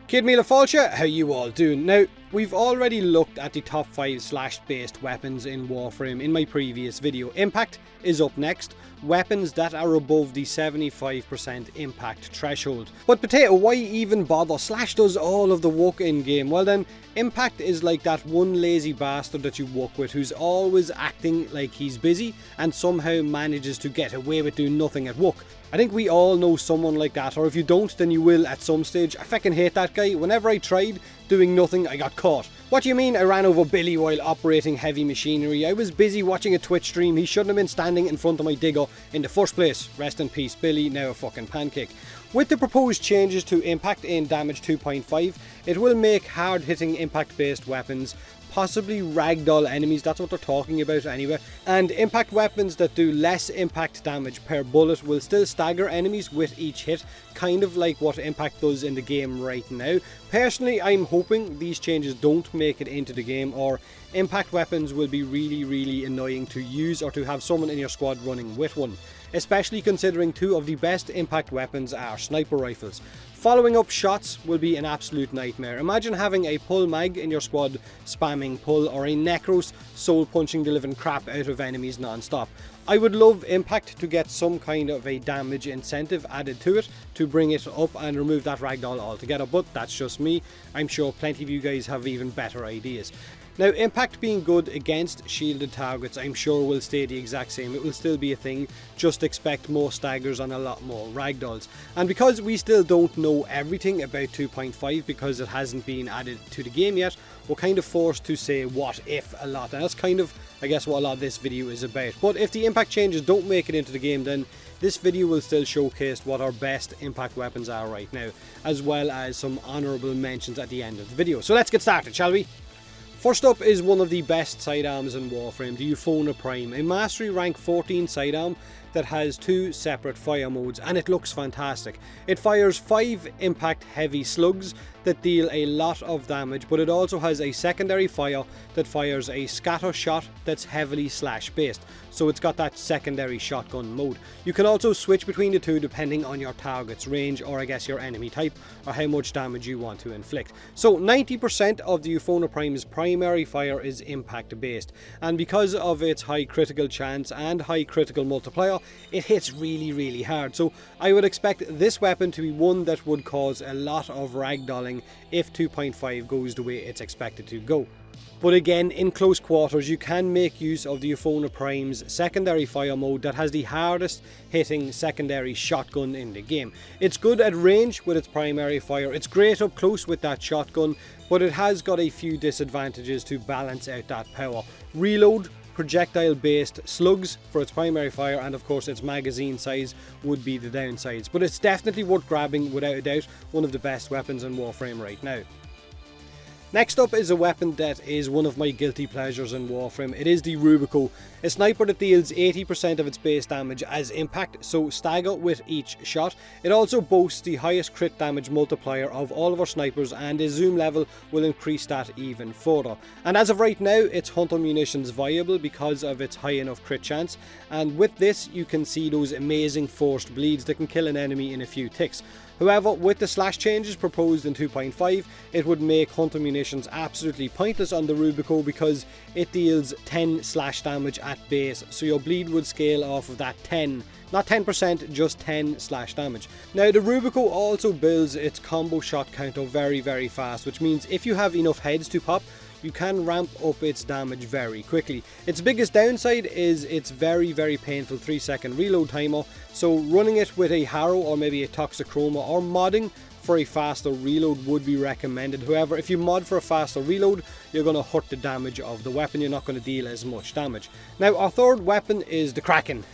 Kid Mila Falcha, how you all doing? Now, we've already looked at the top 5 slash-based weapons in Warframe in my previous video. Impact is up next, weapons that are above the 75% impact threshold. But potato, why even bother? Slash does all of the work in game. Well then, impact is like that one lazy bastard that you work with who's always acting like he's busy and somehow manages to get away with doing nothing at work. I think we all know someone like that, or if you don't, then you will at some stage. I fucking hate that guy. Whenever I tried doing nothing, I got caught. What do you mean I ran over Billy while operating heavy machinery? I was busy watching a Twitch stream. He shouldn't have been standing in front of my digger in the first place. Rest in peace, Billy, now a fucking pancake. With the proposed changes to impact in damage 2.5, it will make hard-hitting impact-based weapons possibly ragdoll enemies, that's what they're talking about anyway, and impact weapons that do less impact damage per bullet will still stagger enemies with each hit, kind of like what impact does in the game right now. Personally, I'm hoping these changes don't make it into the game, or impact weapons will be really annoying to use or to have someone in your squad running with one, especially considering two of the best impact weapons are sniper rifles. Following up shots will be an absolute nightmare. Imagine having a pull mag in your squad spamming pull, or a Necros soul punching the living crap out of enemies non-stop. I would love impact to get some kind of a damage incentive added to it to bring it up and remove that ragdoll altogether, but that's just me. I'm sure plenty of you guys have even better ideas. Now, impact being good against shielded targets, I'm sure will stay the exact same. It will still be a thing, just expect more staggers and a lot more ragdolls. And because we still don't know everything about 2.5 because it hasn't been added to the game yet, we're kind of forced to say what if a lot, and that's kind of, I guess, what a lot of this video is about. But if the impact changes don't make it into the game, then this video will still showcase what our best impact weapons are right now, as well as some honourable mentions at the end of the video. So let's get started, shall we? First up is one of the best sidearms in Warframe, the Euphona Prime, a mastery rank 14 sidearm that has 2 separate fire modes, and it looks fantastic. It fires 5 impact heavy slugs that deal a lot of damage, but it also has a secondary fire that fires a scatter shot that's heavily slash based, so it's got that secondary shotgun mode. You can also switch between the two depending on your target's range, or I guess your enemy type, or how much damage you want to inflict. So 90% of the Euphona Prime's primary fire is impact based, and because of its high critical chance and high critical multiplier, it hits really hard. So I would expect this weapon to be one that would cause a lot of ragdolling if 2.5 goes the way it's expected to go. But again, in close quarters, you can make use of the Euphona Prime's secondary fire mode that has the hardest hitting secondary shotgun in the game. It's good at range with its primary fire, it's great up close with that shotgun, but it has got a few disadvantages to balance out that power. Reload, projectile based slugs for its primary fire, and of course its magazine size would be the downsides, but it's definitely worth grabbing without a doubt, one of the best weapons in Warframe right now. Next up is a weapon that is one of my guilty pleasures in Warframe. It is the Rubico, a sniper that deals 80% of its base damage as impact, so stagger with each shot. It also boasts the highest crit damage multiplier of all of our snipers, and a zoom level will increase that even further. And as of right now, it's Hunter Munitions viable because of its high enough crit chance, and with this you can see those amazing forced bleeds that can kill an enemy in a few ticks. However, with the slash changes proposed in 2.5, it would make Hunter Munitions absolutely pointless on the Rubico because it deals 10 slash damage at base, so your bleed would scale off of that 10, not 10%, just 10 slash damage. Now the Rubico also builds its combo shot counter very fast, which means if you have enough heads to pop, you can ramp up its damage very quickly. Its biggest downside is its very painful 3-second reload timer, so running it with a Harrow or maybe a Toxichroma or modding for a faster reload would be recommended. However, if you mod for a faster reload, you're going to hurt the damage of the weapon, you're not going to deal as much damage. Now our third weapon is the Kraken.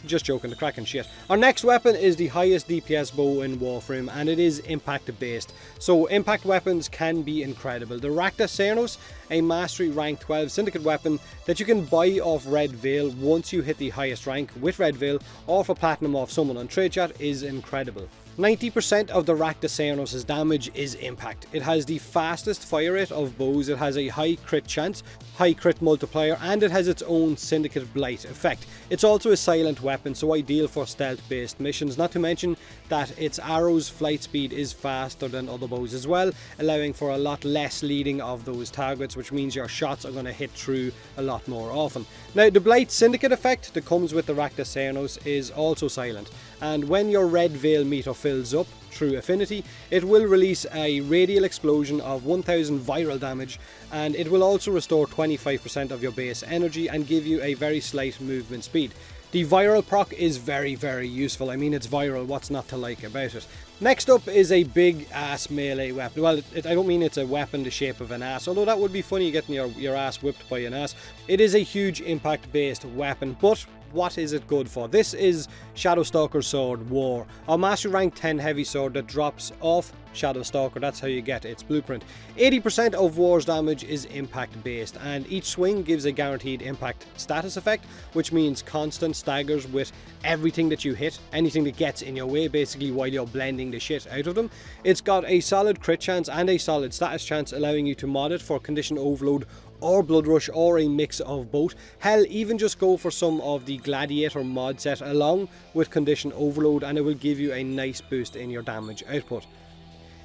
Just joking, the Kraken shit. Our next weapon is the highest DPS bow in Warframe, and it is impact based, so impact weapons can be incredible. The Rakta Cernos, a mastery rank 12 syndicate weapon that you can buy off Red Veil once you hit the highest rank with Red Veil, or for platinum off someone on trade chat, is incredible. 90% of the Rakta Rakta Cernos' damage is impact. It has the fastest fire rate of bows, it has a high crit chance, high crit multiplier, and it has its own Syndicate Blight effect. It's also a silent weapon, so ideal for stealth based missions, not to mention that its arrow's flight speed is faster than other bows as well, allowing for a lot less leading of those targets, which means your shots are going to hit through a lot more often. Now, the Blight Syndicate effect that comes with the Rakta Cernos is also silent, and when your red veil meter fills up through affinity, it will release a radial explosion of 1000 viral damage, and it will also restore 25% of your base energy and give you a very slight movement speed. The viral proc is very useful. I mean, it's viral, what's not to like about it? Next up is a big ass melee weapon. Well, I don't mean it's a weapon the shape of an ass, although that would be funny getting your ass whipped by an ass. It is a huge impact based weapon, but what is it good for? This is Shadow Stalker's sword, War, a master rank 10 heavy sword that drops off Shadow Stalker. That's how you get its blueprint. 80% of War's damage is impact based, and each swing gives a guaranteed impact status effect, which means constant staggers with everything that you hit, anything that gets in your way basically, while you're blending the shit out of them. It's got a solid crit chance and a solid status chance, allowing you to mod it for condition overload or blood rush, or a mix of both. Hell, even just go for some of the gladiator mod set along with condition overload, and it will give you a nice boost in your damage output.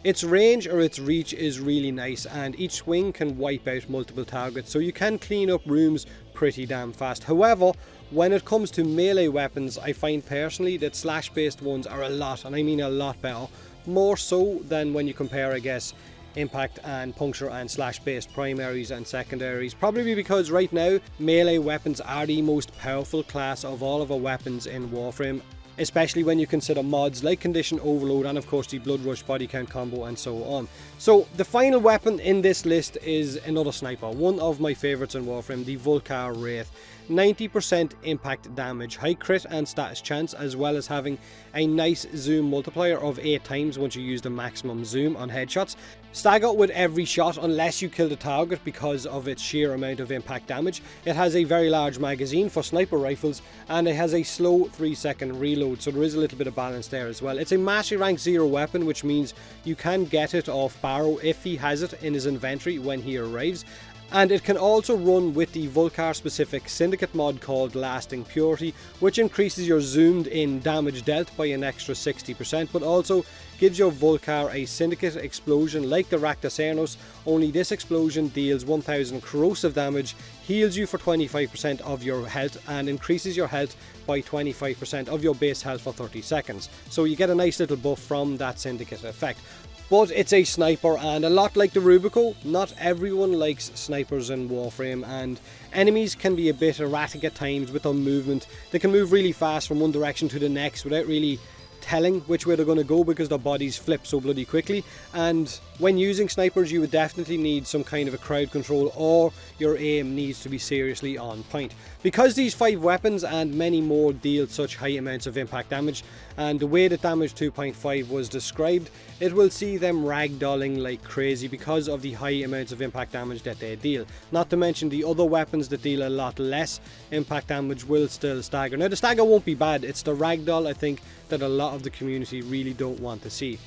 Its range or its reach is really nice, and each swing can wipe out multiple targets, so you can clean up rooms pretty damn fast. However, when it comes to melee weapons, I find personally that slash based ones are a lot, and I mean a lot better, more so than when you compare, I guess, impact and puncture and slash based primaries and secondaries, probably because right now melee weapons are the most powerful class of all of our weapons in Warframe, especially when you consider mods like condition overload and of course the blood rush, body count combo, and so on. So the final weapon in this list is another sniper, one of my favorites in Warframe, the Volca Wraith. 90% impact damage, high crit and status chance, as well as having a nice zoom multiplier of 8 times once you use the maximum zoom on headshots. Stagger with every shot unless you kill the target because of its sheer amount of impact damage. It has a very large magazine for sniper rifles, and it has a slow 3-second reload, so there is a little bit of balance there as well. It's a mastery rank 0 weapon, which means you can get it off Barrow if he has it in his inventory when he arrives. And it can also run with the Volcar specific syndicate mod called Lasting Purity, which increases your zoomed in damage dealt by an extra 60%, but also gives your Volcar a syndicate explosion like the Rakta Cernos, only this explosion deals 1000 corrosive damage, heals you for 25% of your health, and increases your health by 25% of your base health for 30 seconds. So you get a nice little buff from that syndicate effect. But it's a sniper, and a lot like the Rubico, not everyone likes snipers in Warframe, and enemies can be a bit erratic at times with their movement. They can move really fast from one direction to the next without really telling which way they're going to go because their bodies flip so bloody quickly, and when using snipers you would definitely need some kind of a crowd control, or your aim needs to be seriously on point. Because these 5 weapons and many more deal such high amounts of impact damage, and the way that damage 2.5 was described, it will see them ragdolling like crazy because of the high amounts of impact damage that they deal. Not to mention the other weapons that deal a lot less impact damage will still stagger. Now the stagger won't be bad, it's the ragdoll I think that a lot of the community really don't want to see.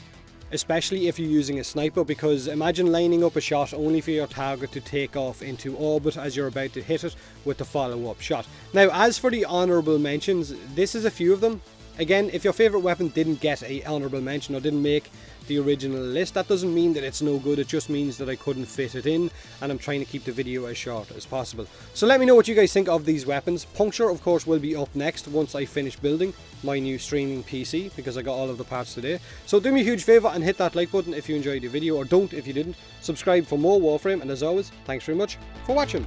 Especially if you're using a sniper, because imagine lining up a shot only for your target to take off into orbit as you're about to hit it with the follow-up shot. Now as for the honourable mentions, this is a few of them. Again, if your favourite weapon didn't get a honourable mention or didn't make the original list, that doesn't mean that it's no good, it just means that I couldn't fit it in, and I'm trying to keep the video as short as possible. So let me know what you guys think of these weapons. Puncture of course will be up next once I finish building my new streaming PC, because I got all of the parts today. So do me a huge favour and hit that like button if you enjoyed the video, or don't if you didn't. Subscribe for more Warframe, and as always, thanks very much for watching.